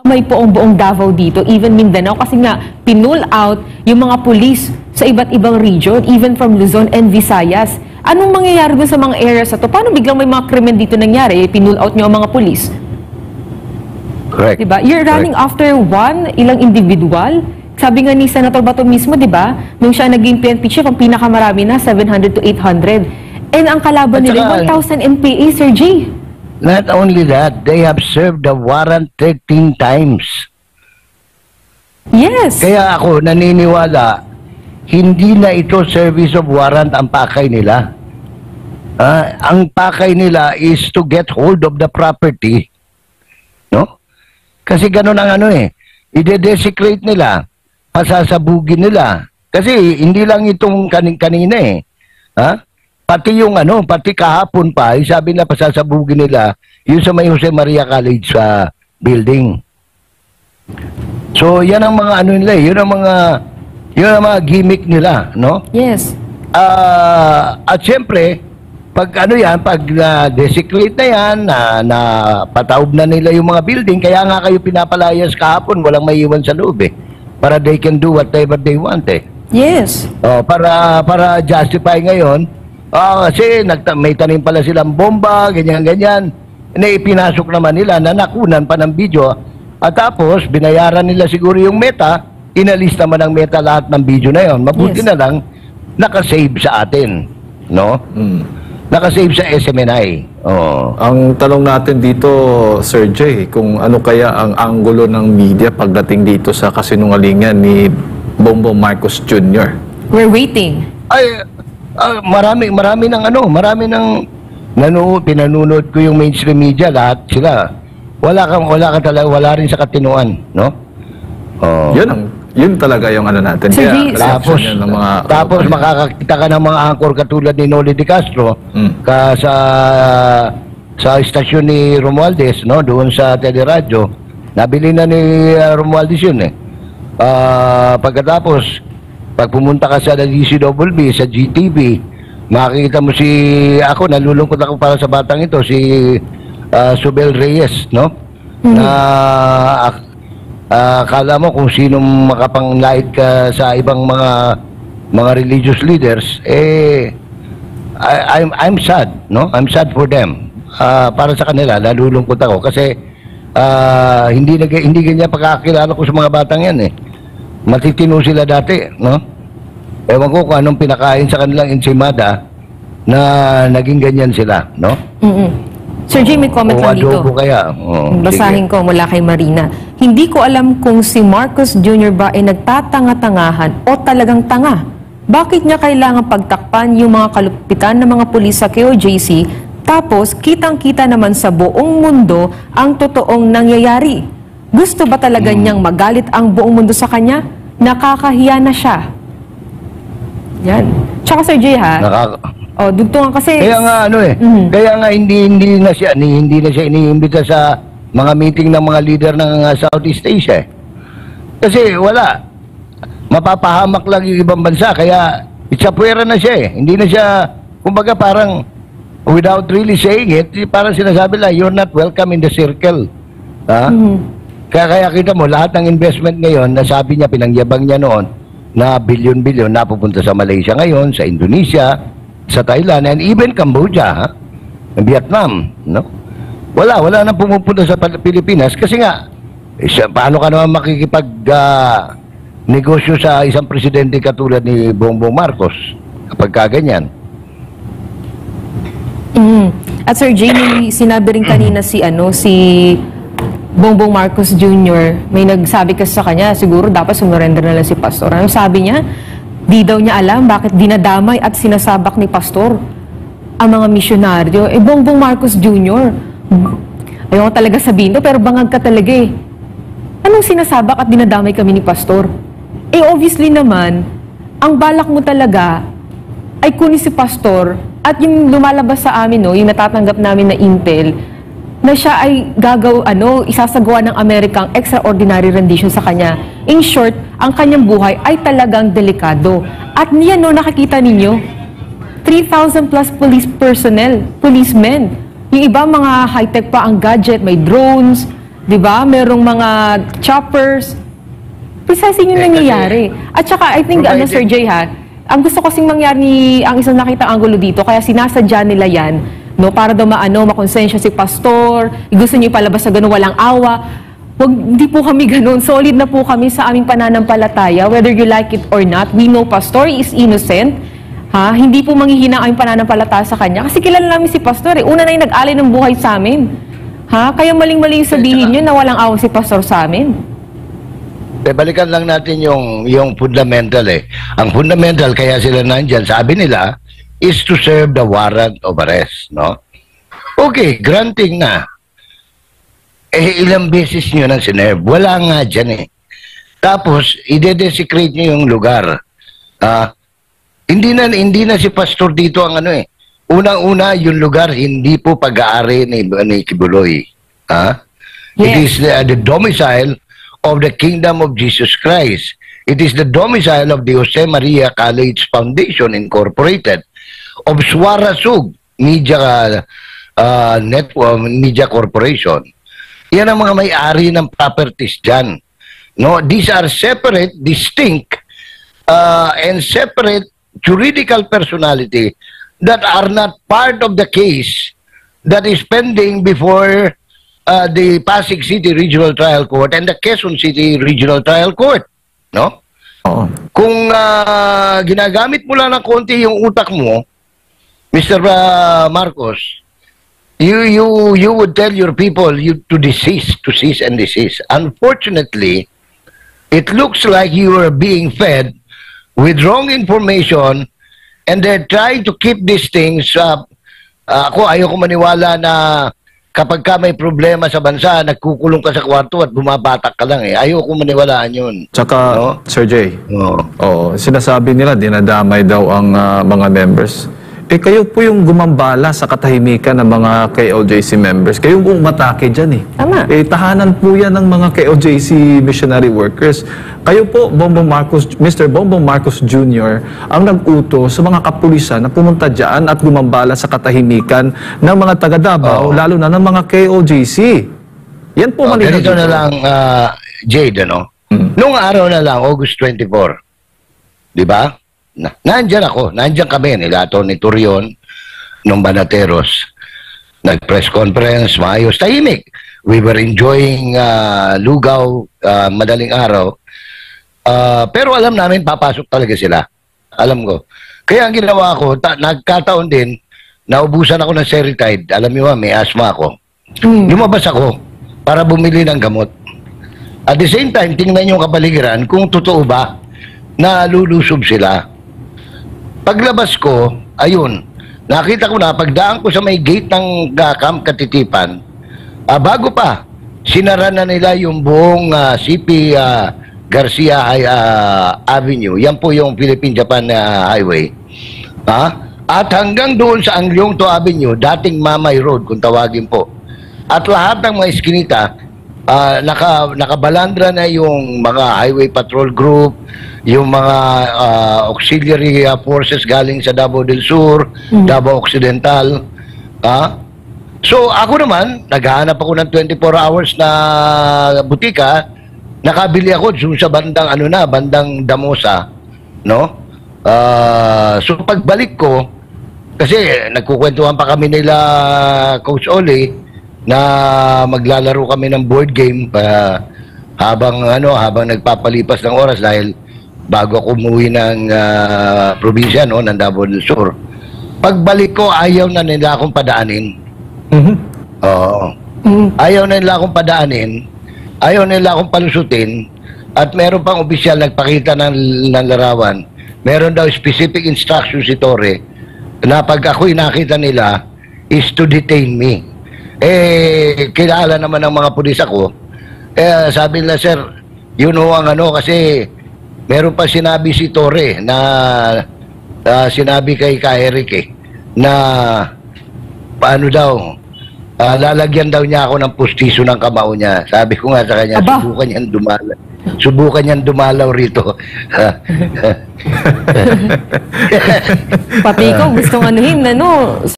May buong Davao dito, even Mindanao, kasi nga pinull out yung mga pulis sa iba't ibang region, even from Luzon and Visayas. Anong mangyayari dun sa mga areas na to? Paano biglang may mga krimen dito nangyari? Pinull out nyo ang mga pulis. Correct. Diba? You're running after ilang individual. Sabi nga ni Senator Bato mismo, diba? Nung siya naging PNP chief, ang pinakamarami na, 700 to 800. And ang kalaban nila, 1,000 MPA, Sir J. Not only that, they have served the warrant 13 times. Yes. Kaya ako naniniwala, hindi na ito service of warrant ang pakay nila. Ang pakay nila is to get hold of the property. No? Kasi ganun ang ide-desecrate nila, pasasabugin nila. Kasi hindi lang itong kanina Pati yung pati kahapon pa, sabi na pasasabugin nila, yung sa may Jose Maria College sa building. So, yan ang mga nila, yun ang mga gimmick nila, no? Yes. At syempre, pag desecrate na yan, na pataob na nila yung mga building, kaya nga kayo pinapalayas kahapon, walang maiwan sa loob para they can do whatever they want Yes. Para justify ngayon, kasi may tanim pala silang bomba, ganyan-ganyan. Ipinasok naman nila na nakunan pa ng video. At tapos, binayaran nila siguro yung Meta, inalis naman ng Meta lahat ng video na yon. Mabuti na lang, nakasave sa atin. No? Nakasave sa SMNI. Ang tanong natin dito, Sir J, kung ano kaya ang anggulo ng media pagdating dito sa kasinungalingan ni Bongbong Marcos Jr. We're waiting. Marami ng pinanunod ko yung mainstream media, lahat sila. Wala rin sa katinuan, no? Yun talaga yung natin. Sige, tapos makakakita ka ng mga anchor katulad ni Noli De Castro sa istasyon ni Romualdez, no? Doon sa teleradyo. Nabili na ni Romualdez yun pagkatapos pag pumunta ka sa DCWB, sa GTV, makikita mo nalulungkot ako para sa batang ito, si Subel Reyes, no? Na akala mo kung sino makapanglait ka sa ibang mga religious leaders, I'm sad, no? I'm sad for them. Para sa kanila, nalulungkot ako kasi hindi ganyan pagkakilala ko sa mga batang yan matitino sila dati, no? Ewan ko kung anong pinakain sa kanilang ensimada na naging ganyan sila, no? Sir Jay, may comment lang dito. Kaya. Basahin ko mula kay Marina. Hindi ko alam kung si Marcos Jr. ba ay nagtatanga-tangahan o talagang tanga. Bakit niya kailangan pagtakpan yung mga kalupitan ng mga pulis sa KOJC tapos kitang-kita naman sa buong mundo ang totoong nangyayari? Gusto ba talaga niyang magalit ang buong mundo sa kanya? Nakakahiya na siya. Yan. Tsaka Sir Jay dugtungan kasi. Kaya nga kaya nga hindi na siya iniimbita sa mga meeting ng mga leader ng Southeast Asia. Kasi wala. Mapapahamak lang yung ibang bansa kaya itsapwera na siya Hindi na siya, kumbaga parang without really saying it, parang sinasabi lang, you're not welcome in the circle. Kaya kita mo, lahat ng investment ngayon, nasabi niya, pinangyabang niya noon, na bilyon-bilyon napupunta sa Malaysia ngayon, sa Indonesia, sa Thailand, and even Cambodia, Vietnam, no? Wala nang pumupunta sa Pilipinas kasi nga, paano ka naman makikipag-negosyo sa isang presidente katulad ni Bongbong Marcos kapag kaganyan? At Sir Jay, sinabi rin kanina si Bongbong Marcos Jr., may nagsabi kasi sa kanya, siguro dapat sumurrender na lang si Pastor. Ano sabi niya? Di daw niya alam bakit dinadamay at sinasabak ni Pastor ang mga misyonaryo. Bongbong Marcos Jr., ayaw talaga sabihin to, pero bangag ka talaga Anong sinasabak at dinadamay kami ni Pastor? Obviously naman, ang balak mo talaga ay kunin si Pastor at yung lumalabas sa amin, yung natatanggap namin na intel, na siya ay isasagawa ng Amerikang extraordinary rendition sa kanya. In short, ang kanyang buhay ay talagang delikado. At niyan, nakikita ninyo, 3,000 plus policemen. Yung iba mga high-tech pa ang gadget, may drones, 'di ba? Merong mga choppers. Precisely yung nangyayari. At saka, I think, provided- Sir Jay, ang gusto kasing mangyari, ang isang nakita angulo dito, kaya sinasadya nila yan, no, para daw makonsensya si pastor, gusto niyo palabas na gano'n, walang awa. Hindi po kami gano'n. Solid na po kami sa aming pananampalataya, whether you like it or not. We know pastor is innocent. Hindi po manghihina ang aming pananampalataya sa kanya. Kasi kilala namin si pastor. Una na yung nag-alay ng buhay sa amin. Kaya maling-maling sabihin nyo na walang awa si pastor sa amin. Balikan lang natin yung fundamental eh. Ang fundamental kaya sila nandyan, sabi nila, is to serve the warrant of arrest, no? Okay, granting na. Ilang beses nyo nang sinerve. Wala nga dyan eh. Tapos, ide-desecrate nyo yung lugar. Hindi na si pastor dito ang ano eh. Unang-una, yung lugar, hindi po pag-aari ni Kibuloy. It is the domicile of the Kingdom of Jesus Christ. It is the domicile of the Jose Maria College Foundation Incorporated, of Suarasug Media Network, Media Corporation. Yan ang mga may-ari ng properties dyan. No, these are separate, distinct, and separate juridical personality that are not part of the case that is pending before the Pasig City Regional Trial Court and the Quezon City Regional Trial Court, no? Oo. Kung ginagamit mo lang ng konti yung utak mo, Mr. Marcos, you would tell your people to cease and desist. Unfortunately, it looks like you are being fed with wrong information, and they're trying to keep these things up. Ako ayoko maniwala na kapag ka may problema sa bansa, nagkukulong ka sa kwarto at bumabatak ka lang eh. Ayoko maniwalaan yun. Tsaka, No? Sir Jay, Oo. sinasabi nila, dinadamay daw ang mga members. Kayo po yung gumambala sa katahimikan ng mga KOJC members. Kayo yung umatake dyan eh. Tama. Tahanan po yan ng mga KOJC missionary workers. Kayo po, Mr. Bongbong Marcos Jr., ang nag-utos sa mga kapulisan na pumunta dyan at gumambala sa katahimikan ng mga taga-Davao, lalo na ng mga KOJC. Yan po malinaw Ganito dito. na lang, Jade, ano? Noong araw na lang, August 24, di ba? Nandyan ako, nandyan kami, nila Tony Turion, nung Banateros. Nag-press conference, maayos, tahimik. We were enjoying lugaw, madaling araw. Pero alam namin, papasok talaga sila. Alam ko. Kaya ang ginawa ko, nagkataon din, naubusan ako ng Seritide. Alam niyo ba, may asthma ako. Lumabas ako para bumili ng gamot. At the same time, tingnan yung kapaligiran kung totoo ba na lulusob sila. Paglabas ko, ayun, nakita ko na, pagdaan ko sa may gate ng Camp Katitipan, bago pa, sinara na nila yung buong CP Garcia Avenue. Yan po yung Philippine-Japan Highway. At hanggang doon sa Angliongto Avenue, dating Mamay Road, kung tawagin po. At lahat ng mga iskinita, nakabalandra na yung mga highway patrol group, yung mga auxiliary forces galing sa Davao del Sur, Davao Occidental. So ako naman, naghahanap ako ng 24 hours na butika. Nakabili ako sa bandang bandang Damosa, no? So pagbalik ko, kasi nagkukwentuhan pa kami nila Coach Oli na maglalaro kami ng board game habang nagpapalipas ng oras dahil bago ako umuwi ng probinsya, no, ng Davao del Sur. Pagbalik ko, ayaw na nila akong padaanin. Oo. Ayaw na nila akong padaanin. Ayaw nila akong palusutin. At meron pang opisyal nagpakita ng larawan. Meron daw specific instructions si Torre na pag ako'y nakita nila is to detain me. Kilala naman ng mga pulis ako. Sabi nila, sir, yun ho ang kasi meron pa sinabi si Torre na sinabi kay Eric na paano daw, lalagyan daw niya ako ng pustiso ng kamao niya. Sabi ko nga sa kanya, Aba. subukan niyang dumalaw rito. Pati ikaw, gustong